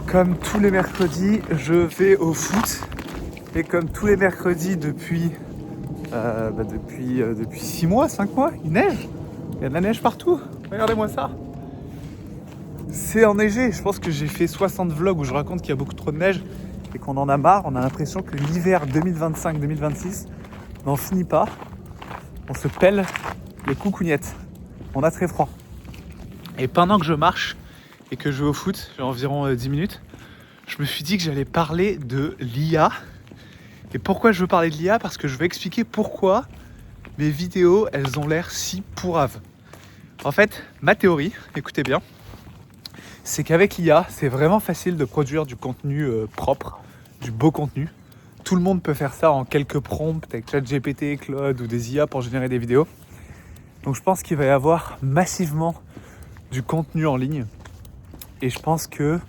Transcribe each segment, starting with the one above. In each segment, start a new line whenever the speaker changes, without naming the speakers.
Comme tous les mercredis, je vais au foot. Et comme tous les mercredis depuis 6 mois, 5 mois, il neige. Il y a de la neige partout. Regardez-moi ça. C'est enneigé. Je pense que j'ai fait 60 vlogs où je raconte qu'il y a beaucoup trop de neige et qu'on en a marre. On a l'impression que l'hiver 2025-2026 n'en finit pas. On se pèle les coucougnettes. On a très froid. Et pendant que je marche et que je vais au foot, j'ai environ 10 minutes, je me suis dit que j'allais parler de l'IA. Et pourquoi je veux parler de l'IA ? Parce que je vais expliquer pourquoi mes vidéos, elles ont l'air si pourraves. En fait, ma théorie, écoutez bien, c'est qu'avec l'IA, c'est vraiment facile de produire du contenu propre, du beau contenu. Tout le monde peut faire ça en quelques prompts avec ChatGPT, Claude ou des IA pour générer des vidéos. Donc je pense qu'il va y avoir massivement du contenu en ligne. Et je pense que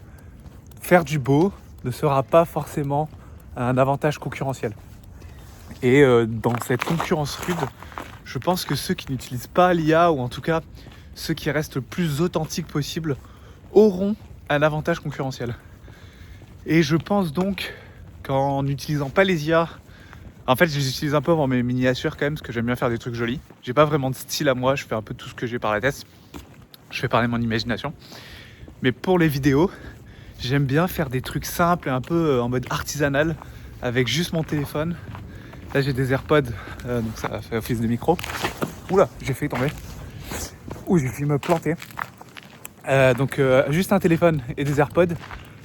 faire du beau ne sera pas forcément un avantage concurrentiel. Et dans cette concurrence rude, je pense que ceux qui n'utilisent pas l'IA, ou en tout cas ceux qui restent le plus authentiques possible, auront un avantage concurrentiel. Et je pense donc qu'en n'utilisant pas les IA, en fait je les utilise un peu dans mes miniatures quand même, parce que j'aime bien faire des trucs jolis. J'ai pas vraiment de style à moi, je fais un peu tout ce que j'ai par la tête. Je fais parler mon imagination. Mais pour les vidéos, j'aime bien faire des trucs simples et un peu en mode artisanal, avec juste mon téléphone. Là j'ai des AirPods, donc ça fait office de micro. Oula, j'ai failli tomber. Ouh, j'ai failli me planter. Donc juste un téléphone et des AirPods.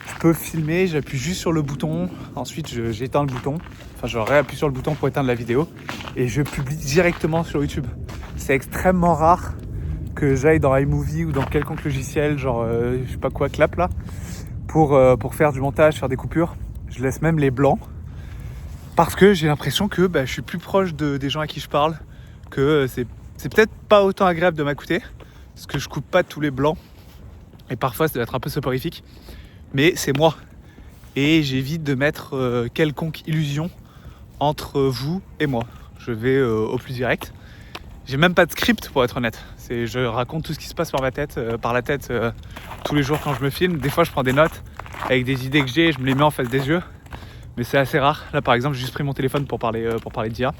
Je peux filmer, j'appuie juste sur le bouton. Ensuite j'éteins le bouton. Enfin je réappuie sur le bouton pour éteindre la vidéo. Et je publie directement sur YouTube. C'est extrêmement rare que j'aille dans iMovie ou dans quelconque logiciel, genre je sais pas quoi, Clap là, pour faire du montage, faire des coupures. Je laisse même les blancs. Parce que j'ai l'impression que je suis plus proche des gens à qui je parle, que c'est peut-être pas autant agréable de m'écouter, parce que je coupe pas tous les blancs, et parfois ça doit être un peu soporifique, mais c'est moi. Et j'évite de mettre quelconque illusion entre vous et moi. Je vais au plus direct. J'ai même pas de script pour être honnête. Je raconte tout ce qui se passe par la tête tous les jours quand je me filme. Des fois je prends des notes avec des idées que j'ai, je me les mets en face des yeux. Mais c'est assez rare. Là par exemple j'ai juste pris mon téléphone pour parler d'IA.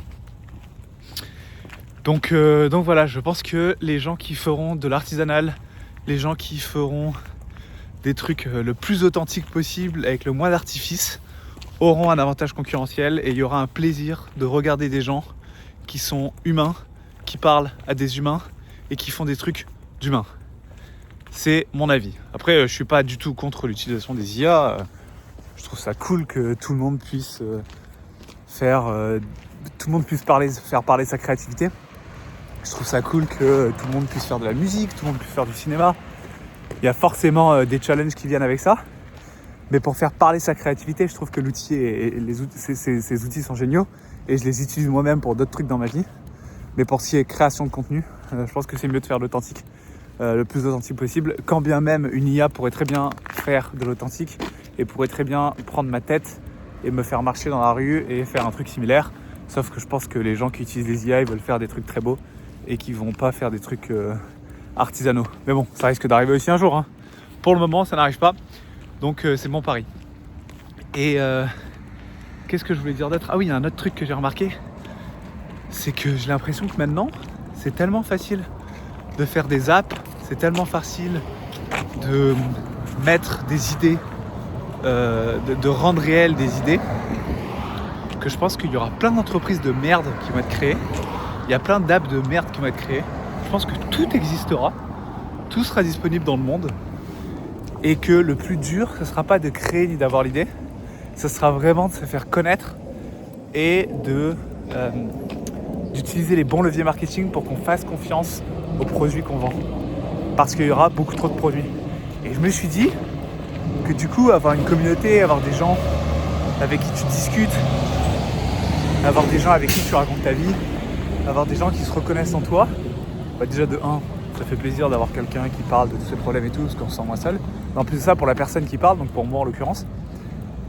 Donc voilà, je pense que les gens qui feront de l'artisanal, les gens qui feront des trucs le plus authentique possible avec le moins d'artifice auront un avantage concurrentiel, et il y aura un plaisir de regarder des gens qui sont humains, qui parlent à des humains et qui font des trucs d'humains. C'est mon avis. Après je suis pas du tout contre l'utilisation des IA. Je trouve ça cool que tout le monde puisse faire parler sa créativité. Je trouve ça cool que tout le monde puisse faire de la musique, tout le monde puisse faire du cinéma. Il y a forcément des challenges qui viennent avec ça. Mais pour faire parler sa créativité, je trouve que l'outil et ces outils sont géniaux. Et je les utilise moi-même pour d'autres trucs dans ma vie. Mais pour ce qui est création de contenu, je pense que c'est mieux de faire de l'authentique. Le plus authentique possible. Quand bien même une IA pourrait très bien faire de l'authentique et pourrait très bien prendre ma tête et me faire marcher dans la rue et faire un truc similaire. Sauf que je pense que les gens qui utilisent les IA, ils veulent faire des trucs très beaux et qui vont pas faire des trucs artisanaux. Mais bon, ça risque d'arriver aussi un jour, hein. Pour le moment, ça n'arrive pas. Donc c'est mon pari. Et qu'est-ce que je voulais dire d'autre ? Ah oui, il y a un autre truc que j'ai remarqué. C'est que j'ai l'impression que maintenant, c'est tellement facile de faire des apps. C'est tellement facile de mettre des idées, de rendre réelles des idées, que je pense qu'il y aura plein d'entreprises de merde qui vont être créées. Il y a plein d'apps de merde qui vont être créées. Je pense que tout existera, tout sera disponible dans le monde, et que le plus dur, ce ne sera pas de créer ni d'avoir l'idée, ce sera vraiment de se faire connaître et d'utiliser les bons leviers marketing pour qu'on fasse confiance aux produits qu'on vend. Parce qu'il y aura beaucoup trop de produits. Et je me suis dit que du coup, avoir une communauté, avoir des gens avec qui tu discutes, avoir des gens avec qui tu racontes ta vie, avoir des gens qui se reconnaissent en toi, déjà de 1, ça fait plaisir d'avoir quelqu'un qui parle de tous ses problèmes et tout, parce qu'on se sent moins seul. Mais en plus de ça, pour la personne qui parle, donc pour moi en l'occurrence,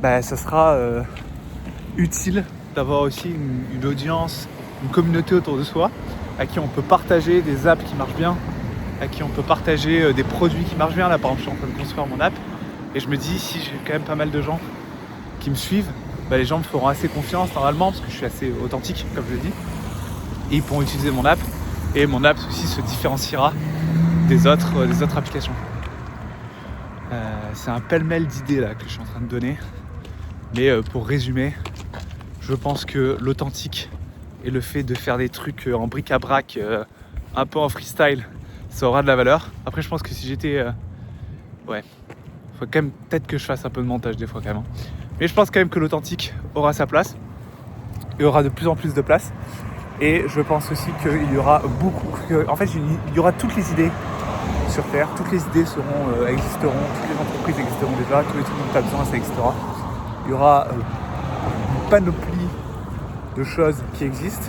ça sera utile d'avoir aussi une audience, une communauté autour de soi, à qui on peut partager des apps qui marchent bien, à qui on peut partager des produits qui marchent bien. Là par exemple, je suis en train de construire mon app, Et je me dis, si j'ai quand même pas mal de gens qui me suivent, les gens me feront assez confiance normalement, parce que je suis assez authentique, comme je l'ai dit. Et ils pourront utiliser mon app. Et mon app aussi se différenciera des autres applications. C'est un pêle-mêle d'idées là que je suis en train de donner. Mais pour résumer, je pense que l'authentique et le fait de faire des trucs en bric-à-brac, un peu en freestyle, ça aura de la valeur. Après, je pense que si j'étais... faut quand même peut-être que je fasse un peu de montage des fois quand même. Hein. Mais je pense quand même que l'authentique aura sa place. Et aura de plus en plus de place. Et je pense aussi qu'il y aura il y aura toutes les idées sur Terre. Toutes les idées existeront. Toutes les entreprises existeront déjà. Tous les trucs dont tu as besoin, ça existera. Il y aura une panoplie de choses qui existent.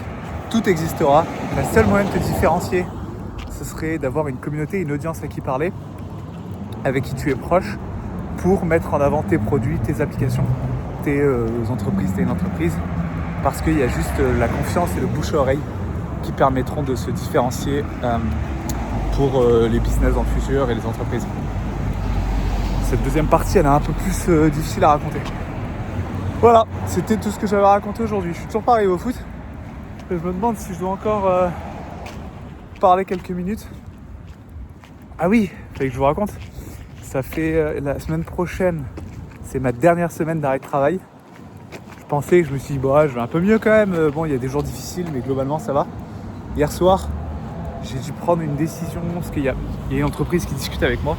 Tout existera. La seule moyen de te différencier, ce serait d'avoir une communauté, une audience à qui parler, avec qui tu es proche, pour mettre en avant tes produits, tes applications, tes entreprises, t'es une entreprise. Parce qu'il y a juste la confiance et le bouche à oreille qui permettront de se différencier pour les business dans le futur et les entreprises. Cette deuxième partie, elle est un peu plus difficile à raconter. Voilà, c'était tout ce que j'avais à raconter aujourd'hui. Je suis toujours pas arrivé au foot. Je me demande si je dois encore parler quelques minutes. Ah oui, il fallait que je vous raconte. Ça fait la semaine prochaine, c'est ma dernière semaine d'arrêt de travail. Je pensais que je me suis dit, je vais un peu mieux quand même. Bon, il y a des jours difficiles, mais globalement, ça va. Hier soir, j'ai dû prendre une décision parce qu'il y a une entreprise qui discute avec moi.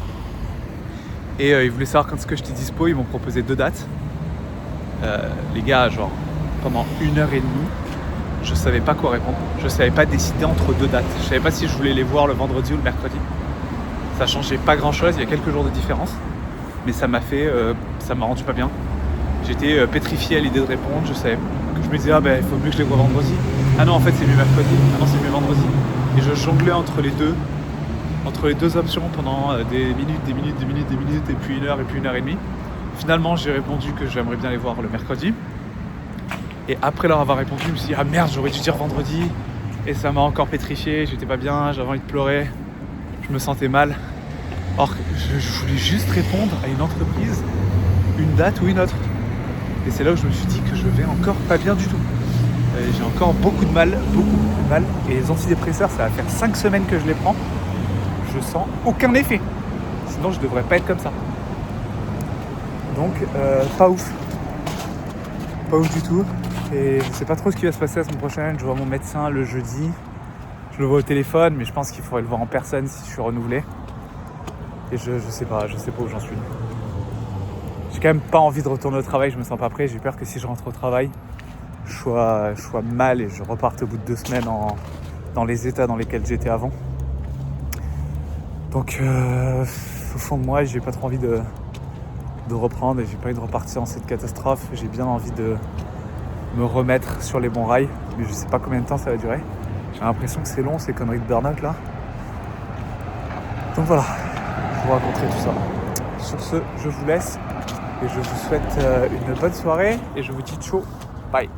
Et ils voulaient savoir quand est-ce que j'étais dispo. Ils m'ont proposé 2 dates. Les gars, genre, pendant 1h30, je savais pas quoi répondre. Je savais pas décider entre 2 dates. Je savais pas si je voulais les voir le vendredi ou le mercredi. Ça changeait pas grand-chose. Il y a quelques jours de différence. Mais ça m'a rendu pas bien. J'étais pétrifié à l'idée de répondre. Je me disais, il faut mieux que je les vois vendredi. Ah non, en fait, c'est mieux mercredi. Ah non, c'est mieux vendredi. Et je jonglais entre les deux options pendant des minutes, et puis 1h, et puis 1h30. Finalement, j'ai répondu que j'aimerais bien les voir le mercredi. Et après leur avoir répondu, je me suis dit, merde, j'aurais dû dire vendredi. Et ça m'a encore pétrifié, j'étais pas bien, j'avais envie de pleurer. Je me sentais mal. Or, je voulais juste répondre à une entreprise, une date ou une autre. Et c'est là où je me suis dit que je vais encore pas bien du tout. J'ai encore beaucoup de mal. Et les antidépresseurs, ça va faire 5 semaines que je les prends. Je sens aucun effet. Sinon, je devrais pas être comme ça. Donc, pas ouf. Pas ouf du tout. Et je sais pas trop ce qui va se passer la semaine prochaine. Je vois mon médecin le jeudi. Je le vois au téléphone, mais je pense qu'il faudrait le voir en personne si je suis renouvelé. Et je sais pas où j'en suis. J'ai quand même pas envie de retourner au travail, je me sens pas prêt. J'ai peur que si je rentre au travail, je sois mal et je reparte au bout de 2 semaines dans les états dans lesquels j'étais avant. Donc au fond de moi, j'ai pas trop envie de reprendre et j'ai pas envie de repartir dans cette catastrophe. J'ai bien envie de me remettre sur les bons rails, mais je sais pas combien de temps ça va durer. J'ai l'impression que c'est long, ces conneries de burn-out là. Donc voilà, je vous raconterai tout ça. Sur ce, je vous laisse et je vous souhaite une bonne soirée et je vous dis ciao, bye.